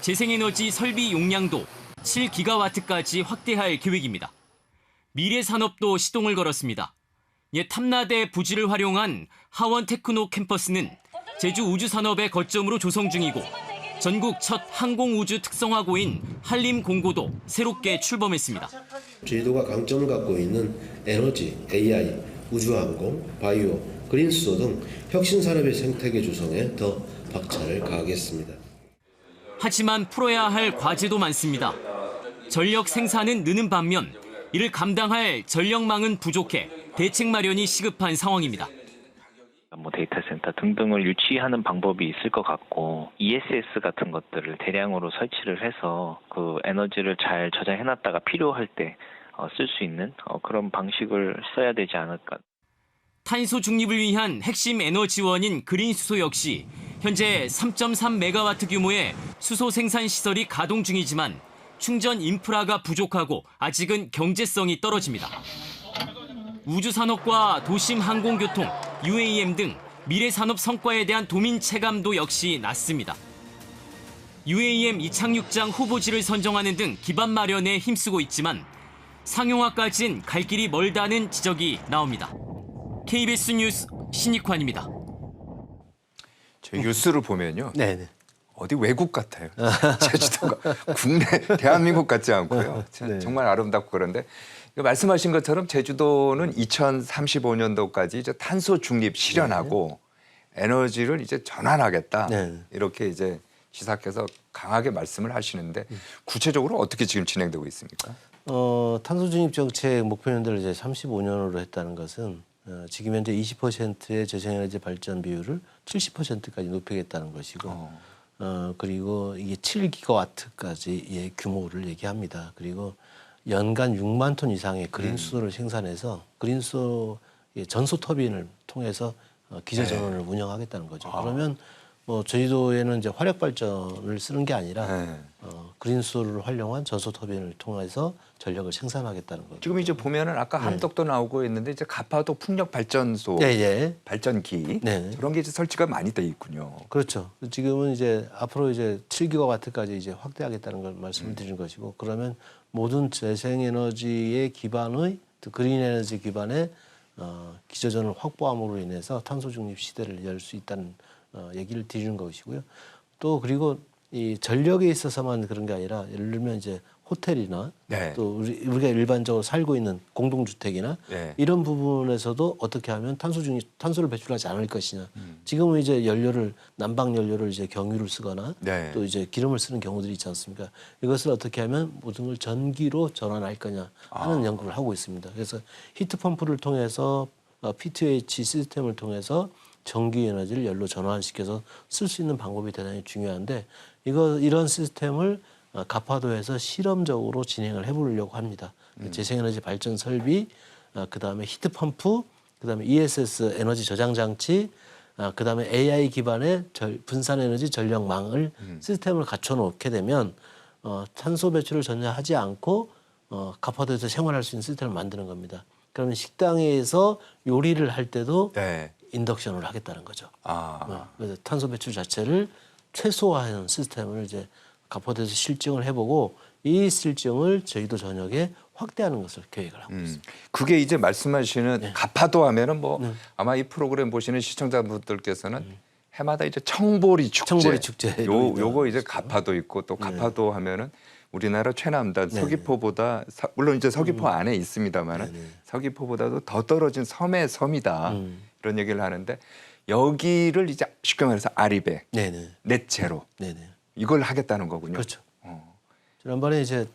재생에너지 설비 용량도 7기가와트까지 확대할 계획입니다. 미래 산업도 시동을 걸었습니다. 옛 탐라대 부지를 활용한 하원 테크노 캠퍼스는 제주 우주 산업의 거점으로 조성 중이고 전국 첫 항공우주 특성화고인 한림공고도 새롭게 출범했습니다. 제주도가 강점을 갖고 있는 에너지, AI, 우주항공, 바이오, 그린수소 등 혁신 산업의 생태계 조성에 더 박차를 가하겠습니다. 하지만 풀어야 할 과제도 많습니다. 전력 생산은 느는 반면 이를 감당할 전력망은 부족해 대책 마련이 시급한 상황입니다. 데이터 센터 등등을 유치하는 방법이 있을 것 같고 ESS 같은 것들을 대량으로 설치를 해서 그 에너지를 잘 저장해놨다가 필요할 때 쓸 수 있는 그런 방식을 써야 되지 않을까. 탄소 중립을 위한 핵심 에너지원인 그린수소 역시 현재 3.3메가와트 규모의 수소 생산 시설이 가동 중이지만 충전 인프라가 부족하고 아직은 경제성이 떨어집니다. 우주산업과 도심 항공교통, UAM 등 미래 산업 성과에 대한 도민 체감도 역시 낮습니다. UAM 이착륙장 후보지를 선정하는 등 기반 마련에 힘쓰고 있지만 상용화까지는 갈 길이 멀다는 지적이 나옵니다. KBS 뉴스 신익환입니다. 저 뉴스를 보면요. 네네. 어디 외국 같아요. 제주도가 국내 대한민국 같지 않고요. 네. 정말 아름답고 그런데 말씀하신 것처럼 제주도는 2035년도까지 이제 탄소 중립 실현하고 에너지를 이제 전환하겠다. 네. 이렇게 이제 시사께서 강하게 말씀을 하시는데 구체적으로 어떻게 지금 진행되고 있습니까? 탄소 중립 정책 목표 연도를 이제 35년으로 했다는 것은 지금 현재 20%의 재생에너지 발전 비율을 70%까지 높이겠다는 것이고 그리고 이게 7기가와트까지의 규모를 얘기합니다. 그리고 연간 6만 톤 이상의 그린수소를 생산해서 그린수소 전소 터빈을 통해서 기저 전원을 운영하겠다는 거죠. 그러면 저희도에는 이제 화력 발전을 쓰는 게 아니라 네. 그린수소를 활용한 전소 터빈을 통해서 전력을 생산하겠다는 겁니다. 지금 이제 보면은 아까 함덕도 나오고 있는데 이제 가파도 풍력 발전소 네, 예. 발전기 네. 저런 게 이제 설치가 많이 돼 있군요. 그렇죠. 지금은 이제 앞으로 이제 7기가와트까지 이제 확대하겠다는 걸 말씀을 드린 것이고, 그러면 모든 재생에너지의 기반의 그린 에너지 기반의 기저전을 확보함으로 인해서 탄소 중립 시대를 열 수 있다는 얘기를 드리는 것이고요. 또 그리고 이 전력에 있어서만 그런 게 아니라 예를 들면 이제 호텔이나 네. 또 우리가 일반적으로 살고 있는 공동주택이나 네. 이런 부분에서도 어떻게 하면 탄소를 배출하지 않을 것이냐. 지금은 이제 난방 연료를 이제 경유를 쓰거나 네. 또 이제 기름을 쓰는 경우들이 있지 않습니까? 이것을 어떻게 하면 모든 걸 전기로 전환할 거냐 하는 연구를 하고 있습니다. 그래서 히트 펌프를 통해서 P2H 시스템을 통해서 전기 에너지를 열로 전환시켜서 쓸 수 있는 방법이 대단히 중요한데 이런 시스템을 가파도에서 실험적으로 진행을 해보려고 합니다. 재생에너지 발전 설비, 그다음에 히트펌프, 그다음에 ESS 에너지 저장 장치, 그다음에 AI 기반의 분산에너지 전력망을 시스템을 갖춰놓게 되면 탄소 배출을 전혀 하지 않고 가파도에서 생활할 수 있는 시스템을 만드는 겁니다. 그러면 식당에서 요리를 할 때도 네. 인덕션을 하겠다는 거죠. 그래서 탄소 배출 자체를 최소화하는 시스템을 이제 가파도에서 실증을 해보고 이 실증을 저희도 저녁에 확대하는 것을 계획을 하고 있습니다. 그게 이제 말씀하시는 가파도 하면은 뭐 아마 이 프로그램 보시는 시청자분들께서는 해마다 이제 청보리 축제, 요거 이제 가파도 있고 또 가파도 하면은 우리나라 최남단 서귀포보다 물론 이제 서귀포 안에 있습니다만은 서귀포보다도 더 떨어진 섬의 섬이다 이런 얘기를 하는데 여기를 이제 쉽게 말해서 아리백, 넷제로 이걸 하겠다는 거군요. 그렇죠. 지난번에 이제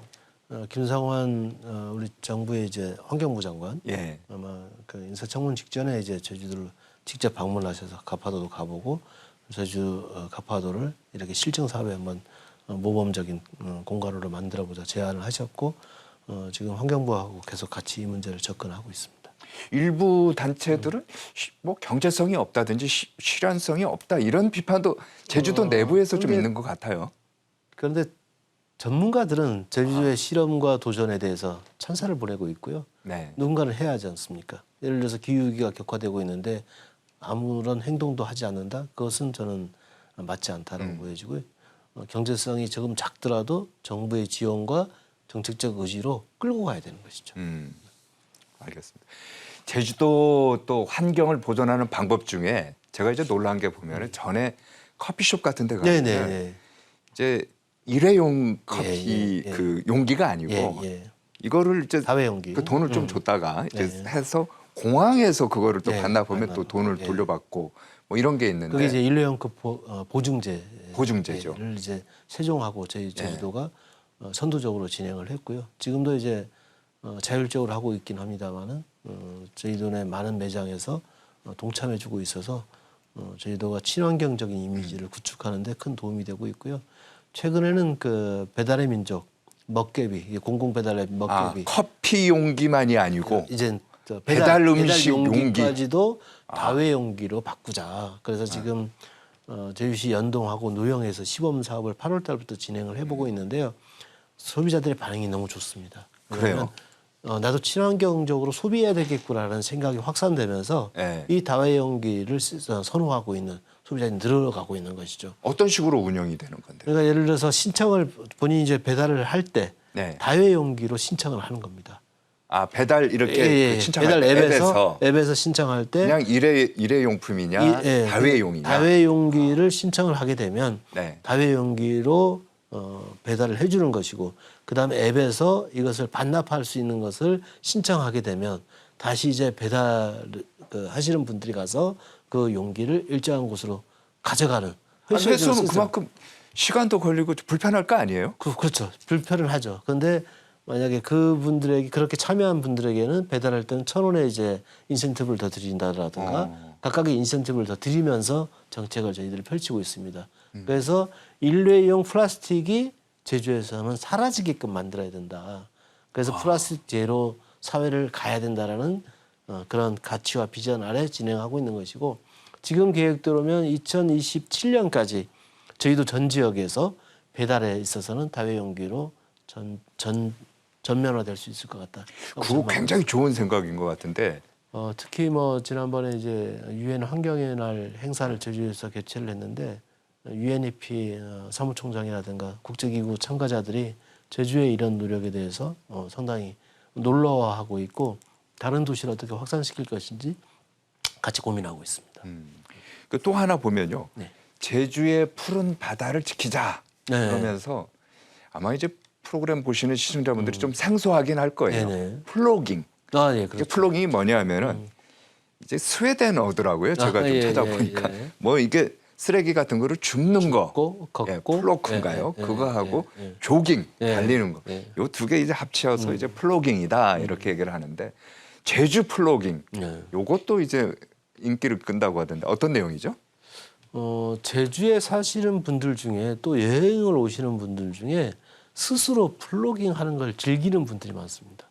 김상환 우리 정부의 이제 환경부 장관 아마 그 인사청문 직전에 이제 제주도를 직접 방문하셔서 가파도도 가보고 제주 가파도를 이렇게 실증 사업에 한번 모범적인 공간으로 만들어보자 제안을 하셨고 지금 환경부하고 계속 같이 이 문제를 접근하고 있습니다. 일부 단체들은 뭐 경제성이 없다든지 실현성이 없다 이런 비판도 제주도 내부에서 좀 있는 것 같아요. 그런데 전문가들은 제주도의 실험과 도전에 대해서 찬사를 보내고 있고요. 누군가는 해야 하지 않습니까? 예를 들어서 기후위기가 격화되고 있는데 아무런 행동도 하지 않는다? 그것은 저는 맞지 않다라고 보여지고요. 경제성이 조금 작더라도 정부의 지원과 정책적 의지로 끌고 가야 되는 것이죠. 알겠습니다. 제주도 또 환경을 보존하는 방법 중에 제가 이제 놀란 게 보면은 전에 커피숍 같은 데 가면 이제 일회용 커피 그 용기가 아니고 이거를 이제 다회용기 그 돈을 좀 줬다가 이제 해서 공항에서 그거를 또 반납하면 또 돈을 돌려받고 뭐 이런 게 있는데 그게 이제 일회용급 보증제죠. 를 이제 세종하고 저희 제주도가 선도적으로 진행을 했고요. 지금도 이제 자율적으로 하고 있긴 합니다만은 저희도 내 많은 매장에서 동참해주고 있어서 저희도가 친환경적인 이미지를 구축하는 데 큰 도움이 되고 있고요. 최근에는 그 배달의 민족 먹개비 공공 배달의 먹개비 커피 용기만이 아니고 이제 배달 음식 용기까지도 다회용기로 바꾸자. 그래서 지금 제주시 연동하고 노영에서 시범 사업을 8월 달부터 진행을 해보고 있는데요. 소비자들의 반응이 너무 좋습니다. 그래요? 나도 친환경적으로 소비해야 되겠구나라는 생각이 확산되면서 이 다회용기를 선호하고 있는 소비자들이 늘어가고 있는 것이죠. 어떤 식으로 운영이 되는 건데? 그러니까 예를 들어서 신청을 본인이 이제 배달을 할 때 다회용기로 신청을 하는 겁니다. 배달 이렇게 신청할 배달 때 앱에서 신청할 때 그냥 일회용품이냐 다회용이냐 다회용기를 신청을 하게 되면 다회용기로 배달을 해주는 것이고 그다음에 앱에서 이것을 반납할 수 있는 것을 신청하게 되면 다시 이제 배달 하시는 분들이 가서 그 용기를 일정한 곳으로 가져가는 회수는 그만큼 시간도 걸리고 불편할 거 아니에요? 그렇죠. 불편을 하죠. 그런데 만약에 그분들에게 그렇게 참여한 분들에게는 배달할 때는 1,000원의 이제 인센티브를 더 드린다라든가 각각의 인센티브를 더 드리면서 정책을 저희들이 펼치고 있습니다. 그래서 일회용 플라스틱이 제주에서는 사라지게끔 만들어야 된다. 그래서 플라스틱 제로 사회를 가야 된다라는 그런 가치와 비전 아래 진행하고 있는 것이고 지금 계획대로면 2027년까지 저희도 전 지역에서 배달에 있어서는 다회용기로 전면화될 수 있을 것 같다. 그거 굉장히 좋은 생각인 것 같은데. 특히 뭐 지난번에 이제 유엔 환경의 날 행사를 제주에서 개최를 했는데 UNEP 사무총장이라든가 국제기구 참가자들이 제주의 이런 노력에 대해서 상당히 놀라워하고 있고 다른 도시를 어떻게 확산시킬 것인지 같이 고민하고 있습니다. 또 하나 보면요. 네. 제주의 푸른 바다를 지키자 네. 그러면서 아마 이제 프로그램 보시는 시청자분들이 좀 생소하긴 할 거예요. 네네. 플로깅. 아, 예, 이게 그렇죠. 플로깅이 뭐냐면은 이제 스웨덴어더라고요. 제가 좀 예, 찾아보니까 예. 뭐 이게 쓰레기 같은 거를 줍는 거, 걷고, 예, 플로크인가요? 예, 예, 그거 하고 예, 예. 조깅, 예, 달리는 거. 예. 요 두 개 이제 합치어서 이제 플로깅이다 이렇게 얘기를 하는데 제주 플로깅 예. 요것도 이제 인기를 끈다고 하던데 어떤 내용이죠? 제주에 사시는 분들 중에 또 여행을 오시는 분들 중에 스스로 플로깅 하는 걸 즐기는 분들이 많습니다.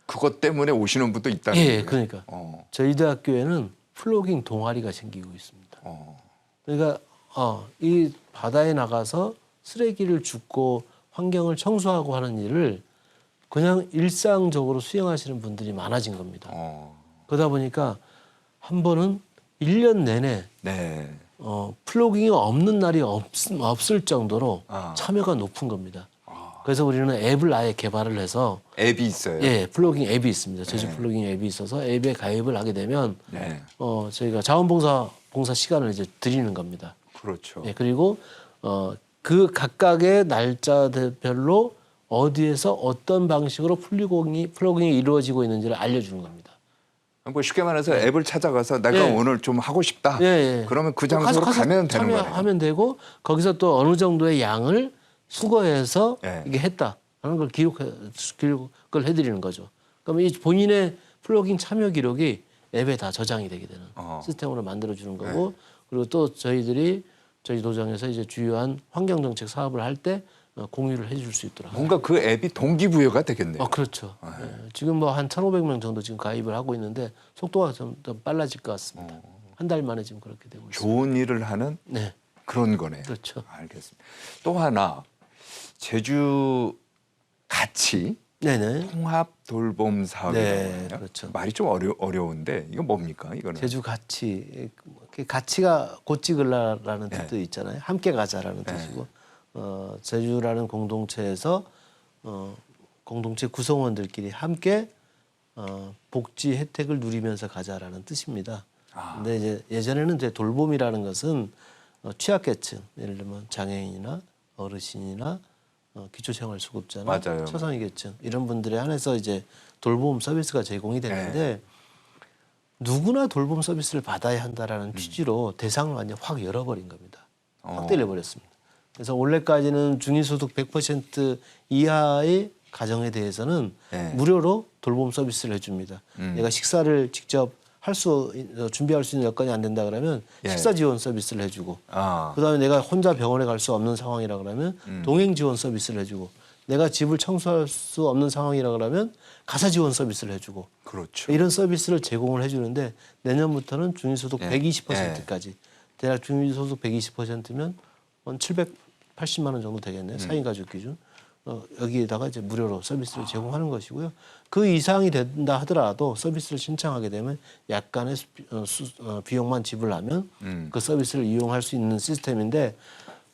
그것 때문에 오시는 분도 있다는 예, 거예요. 그러니까 어, 저희 대학교에는 플로깅 동아리가 생기고 있습니다. 어. 그러니까 이 바다에 나가서 쓰레기를 줍고 환경을 청소하고 하는 일을 그냥 일상적으로 수행하시는 분들이 많아진 겁니다. 그러다 보니까 한 번은 1년 내내 네. 플로깅이 없는 날이 없을 정도로 아. 참여가 높은 겁니다. 그래서 우리는 앱을 아예 개발을 해서 앱이 있어요. 예, 플로깅 앱이 있습니다. 제주 네. 플로깅 앱이 있어서 앱에 가입을 하게 되면 네. 저희가 봉사 시간을 이제 드리는 겁니다. 그렇죠. 예, 그리고 그 각각의 날짜별로 어디에서 어떤 방식으로 플로깅이 이루어지고 있는지를 알려주는 겁니다. 뭐 쉽게 말해서 앱을 찾아가서 내가 예. 오늘 좀 하고 싶다. 예, 예. 그러면 그 장소로 가서 가면 되는 거예요. 참여하면 되고 거기서 또 어느 정도의 양을 수거해서 예. 이게 했다라는 걸 기록을 해드리는 거죠. 그러면 이 본인의 플로깅 참여 기록이 앱에 다 저장이 되게 되는 시스템으로 만들어주는 거고 그리고 또 저희 도정에서 이제 주요한 환경정책 사업을 할 때 공유를 해줄 수 있도록. 뭔가 그 앱이 동기부여가 되겠네요. 그렇죠. 예. 지금 뭐 한 1,500명 정도 지금 가입을 하고 있는데 속도가 좀 더 빨라질 것 같습니다. 한 달 만에 지금 그렇게 되고 있습니다. 좋은 일을 하는 네, 그런 거네요. 그렇죠. 알겠습니다. 또 하나 제주 가치 네네. 통합 돌봄 사업이라고 네, 하네요. 그렇죠. 말이 좀 어려운데 이거 뭡니까? 이거는 제주 가치, 가치가 곧찍을라라는 네. 뜻도 있잖아요. 함께 가자라는 뜻이고 제주라는 공동체에서 공동체 구성원들끼리 함께 복지 혜택을 누리면서 가자라는 뜻입니다. 근데 이제 예전에는 이제 돌봄이라는 것은 취약계층, 예를 들면 장애인이나 어르신이나 기초생활수급자나 맞아요. 초상위계층 이런 분들에 한해서 이제 돌봄 서비스가 제공이 되는데 누구나 돌봄 서비스를 받아야 한다라는 취지로 대상을 완전 확 열어버린 겁니다. 확대를 해버렸습니다. 그래서 올해까지는 중위소득 100% 이하의 가정에 대해서는 무료로 돌봄 서비스를 해줍니다. 내가 식사를 직접 준비할 수 있는 여건이 안 된다 그러면 식사 지원 서비스를 해주고 그다음에 내가 혼자 병원에 갈 수 없는 상황이라 그러면 동행 지원 서비스를 해주고 내가 집을 청소할 수 없는 상황이라 그러면 가사 지원 서비스를 해주고 그렇죠. 이런 서비스를 제공을 해주는데 내년부터는 중위소득 120%까지 대략 중위소득 120%면 한 780만 원 정도 되겠네요. 4인 가족 기준. 여기에다가 이제 무료로 서비스를 제공하는 것이고요. 그 이상이 된다 하더라도 서비스를 신청하게 되면 약간의 비용만 지불하면 그 서비스를 이용할 수 있는 시스템인데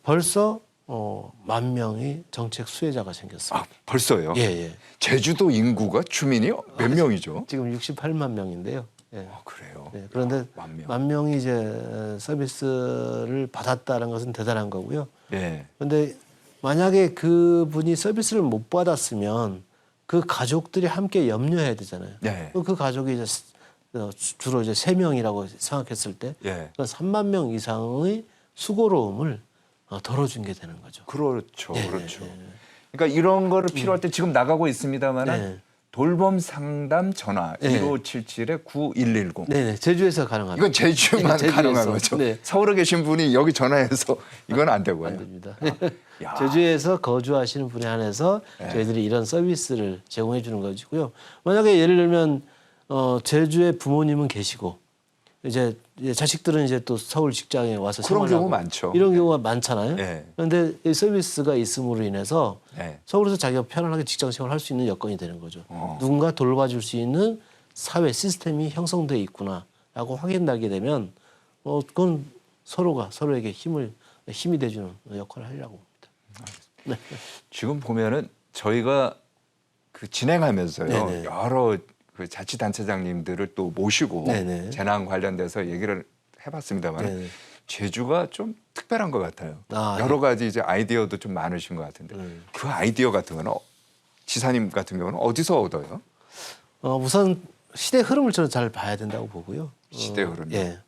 벌써 10,000명이 정책 수혜자가 생겼습니다. 벌써요? 예. 제주도 인구가 주민이 몇 명이죠? 지금 68만 명인데요. 예. 그래요. 네, 그런데 10,000명. 10,000명이 이제 서비스를 받았다는 것은 대단한 거고요. 네. 그런데 만약에 그분이 서비스를 못 받았으면 그 가족들이 함께 염려해야 되잖아요. 네. 그 가족이 이제 주로 이제 3명이라고 생각했을 때 3만 명 이상의 수고로움을 덜어준 게 되는 거죠. 그렇죠. 그렇죠. 그러니까 이런 거를 필요할 때 지금 나가고 있습니다만 돌봄 상담 전화 1577-9110. 네네. 제주에서 가능합니다. 이건 제주만 제주에서. 가능한 거죠. 네. 서울에 계신 분이 여기 전화해서 이건 안 되고요. 안 됩니다. 야. 제주에서 거주하시는 분에 한해서 저희들이 이런 서비스를 제공해 주는 것이고요. 만약에 예를 들면 제주에 부모님은 계시고 이제 자식들은 이제 또 서울 직장에 와서 그런 생활하고 경우 많죠. 이런 경우가 많잖아요. 네. 그런데 이 서비스가 있음으로 인해서 네. 서울에서 자기가 편안하게 직장 생활할 수 있는 여건이 되는 거죠. 누군가 돌봐줄 수 있는 사회 시스템이 형성돼 있구나라고 확인나게 되면 그건 서로가 서로에게 힘이 돼주는 역할을 하려고 봅니다. 네. 지금 보면은 저희가 그 진행하면서요 네네. 여러 그 자치단체장님들을 또 모시고 네네. 재난 관련돼서 얘기를 해봤습니다만 네네. 제주가 좀 특별한 것 같아요. 아, 여러 가지 이제 아이디어도 좀 많으신 것 같은데 그 아이디어 같은 거는 지사님 같은 경우는 어디서 얻어요? 우선 시대 흐름을 저는 잘 봐야 된다고 보고요. 시대 흐름. 예.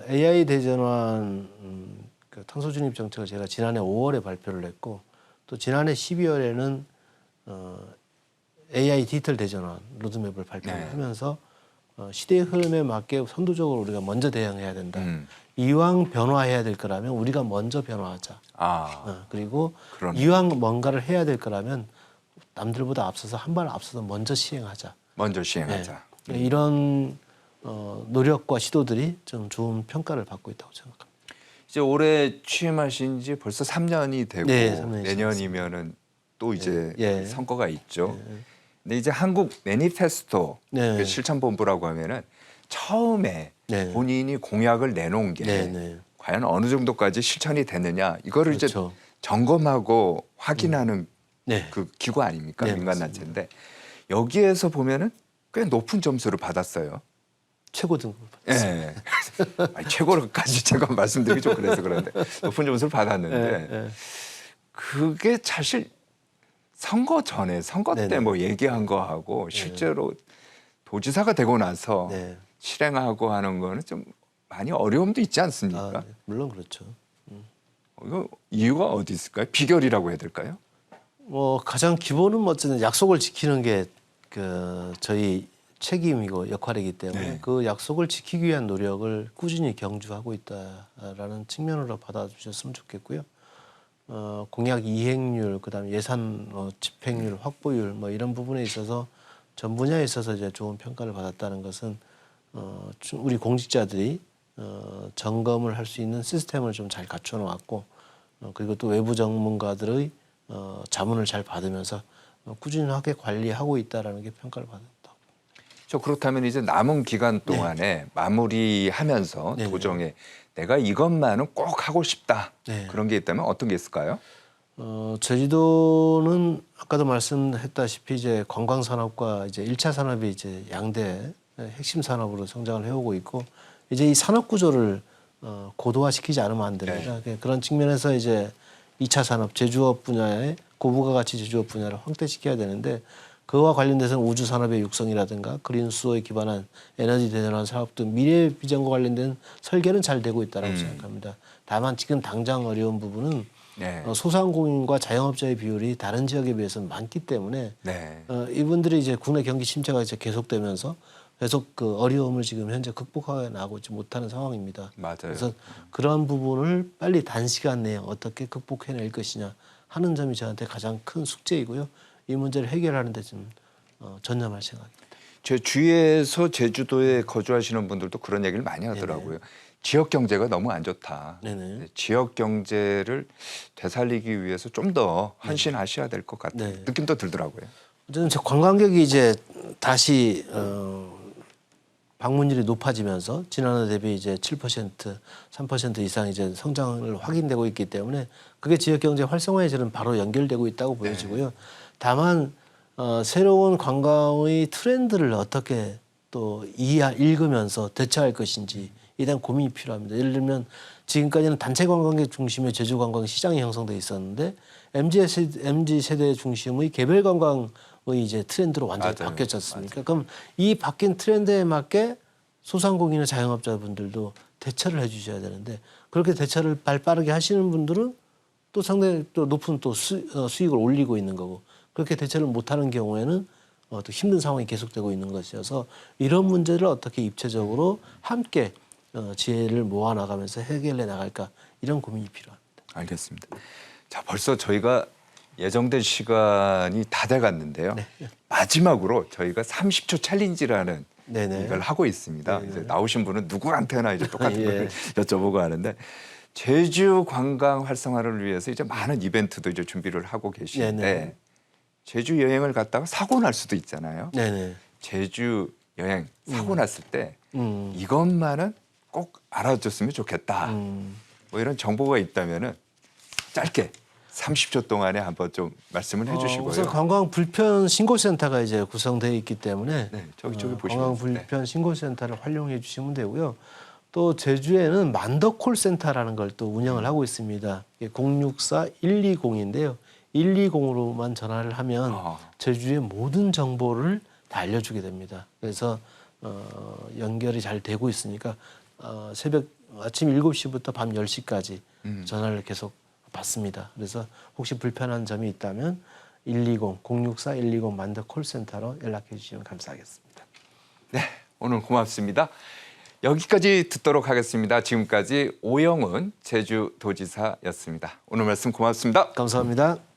AI 대전환 그 탄소 중립 정책을 제가 지난해 5월에 발표를 했고 또 지난해 12월에는 AI 디지털 대전환 로드맵을 발표를 네. 하면서 시대의 흐름에 맞게 선도적으로 우리가 먼저 대응해야 된다. 음. 이왕 변화해야 될 거라면 우리가 먼저 변화하자. 그리고 그러네. 이왕 뭔가를 해야 될 거라면 남들보다 앞서서 한 발 앞서서 먼저 시행하자. 먼저 시행하자. 네. 이런 노력과 시도들이 좀 좋은 평가를 받고 있다고 생각합니다. 이제 올해 취임하신 지 벌써 3년이 되고 네, 3년이 내년이면은 또 이제 예. 선거가 있죠. 근데 이제 한국 매니페스토 네. 그 실천본부라고 하면은 처음에 네. 본인이 공약을 내놓은 게 네, 네. 과연 어느 정도까지 실천이 됐느냐 이거를 그렇죠. 이제 점검하고 확인하는 네. 그 기구 아닙니까? 네, 민간단체인데 여기에서 보면은 꽤 높은 점수를 받았어요. 최고 등급을 예. 아니, 최고로까지 제가 말씀드리기 좀 그래서 그런데 높은 점수를 받았는데 네. 그게 사실 선거 전에 선거 때 네네. 뭐 얘기한 거하고 실제로 도지사가 되고 나서 네. 실행하고 하는 거는 좀 많이 어려움도 있지 않습니까? 네. 물론 그렇죠. 이거 이유가 어디 있을까요? 비결이라고 해야 될까요? 가장 기본은 어쨌든 약속을 지키는 게 그 저희 책임이고 역할이기 때문에 네. 그 약속을 지키기 위한 노력을 꾸준히 경주하고 있다라는 측면으로 받아주셨으면 좋겠고요. 공약 이행률, 그다음에 예산 집행률, 확보율 뭐 이런 부분에 있어서 전 분야에 있어서 이제 좋은 평가를 받았다는 것은 우리 공직자들이 점검을 할 수 있는 시스템을 좀 잘 갖춰 놓았고 그리고 또 외부 전문가들의 자문을 잘 받으면서 꾸준하게 관리하고 있다라는 게 평가를 받았다. 그렇다면 이제 남은 기간 동안에 마무리하면서 네네. 도정에 내가 이것만은 꼭 하고 싶다 네. 그런 게 있다면 어떤 게 있을까요? 제주도는 아까도 말씀했다시피 이제 관광 산업과 이제 1차 산업이 이제 양대 핵심 산업으로 성장을 해오고 있고 이제 이 산업 구조를 고도화시키지 않으면 안 됩니다. 그런 측면에서 이제 2차 산업 제조업 분야의 고부가 가치 제조업 분야를 확대시켜야 되는데 그와 관련돼서는 우주 산업의 육성이라든가 그린 수소에 기반한 에너지 대전환 사업 등 미래 비전과 관련된 설계는 잘 되고 있다고 생각합니다. 다만 지금 당장 어려운 부분은 네. 소상공인과 자영업자의 비율이 다른 지역에 비해서는 많기 때문에 네. 이분들이 이제 국내 경기 침체가 이제 계속되면서 계속 그 어려움을 지금 현재 극복해 나가지 못하는 상황입니다. 맞아요. 그래서 그런 부분을 빨리 단시간 내에 어떻게 극복해낼 것이냐 하는 점이 저한테 가장 큰 숙제이고요. 이 문제를 해결하는 데 좀 전념할 생각입니다. 제 주위에서 제주도에 거주하시는 분들도 그런 얘기를 많이 하더라고요. 지역 경제가 너무 안 좋다. 네네. 지역 경제를 되살리기 위해서 좀 더 헌신하셔야 될 것 같은 네. 느낌도 들더라고요. 어쨌든 관광객이 이제 다시 방문율이 높아지면서 지난해 대비 이제 7%, 3% 이상 이제 성장을 확인되고 있기 때문에 그게 지역 경제 활성화에 저는 바로 연결되고 있다고 보여지고요. 다만 새로운 관광의 트렌드를 어떻게 또 읽으면서 대처할 것인지 에 대한 고민이 필요합니다. 예를 들면 지금까지는 단체 관광객 중심의 제주 관광 시장이 형성돼 있었는데 MZ 세대 중심의 개별 관광의 이제 트렌드로 완전히 맞아요. 바뀌었지 않습니까? 그럼 이 바뀐 트렌드에 맞게 소상공인이나 자영업자분들도 대처를 해주셔야 되는데 그렇게 대처를 빠르게 하시는 분들은 또 상당히 또 높은 또 수익을 올리고 있는 거고 그렇게 대처를 못하는 경우에는 또 힘든 상황이 계속되고 있는 것이어서 이런 문제를 어떻게 입체적으로 함께 지혜를 모아나가면서 해결해 나갈까 이런 고민이 필요합니다. 알겠습니다. 자, 벌써 저희가 예정된 시간이 다 돼갔는데요. 마지막으로 저희가 30초 챌린지라는 네네. 이걸 하고 있습니다. 네네. 이제 나오신 분은 누구한테나 이제 똑같은 예. 걸 여쭤보고 하는데 제주 관광 활성화를 위해서 이제 많은 이벤트도 이제 준비를 하고 계시는데 네네. 제주 여행을 갔다가 사고 날 수도 있잖아요. 네네. 제주 여행 사고 났을 때 음. 이것만은 꼭 알아줬으면 좋겠다. 뭐 이런 정보가 있다면은 짧게 30초 동안에 한번 좀 말씀을 해주시고요. 우선 관광 불편 신고센터가 이제 구성되어 있기 때문에 네, 저기 보시면 관광 불편 신고센터를 활용해 주시면 되고요. 또 제주에는 만더 콜센터라는 걸 또 운영을 하고 있습니다. 064-120인데요. 120으로만 전화를 하면 제주의 모든 정보를 다 알려주게 됩니다. 그래서 연결이 잘 되고 있으니까 아침 7시부터 밤 10시까지 전화를 계속 받습니다. 그래서 혹시 불편한 점이 있다면 064-120 만더 콜센터로 연락해 주시면 감사하겠습니다. 네, 오늘 고맙습니다. 여기까지 듣도록 하겠습니다. 지금까지 오영은 제주도지사였습니다. 오늘 말씀 고맙습니다. 감사합니다.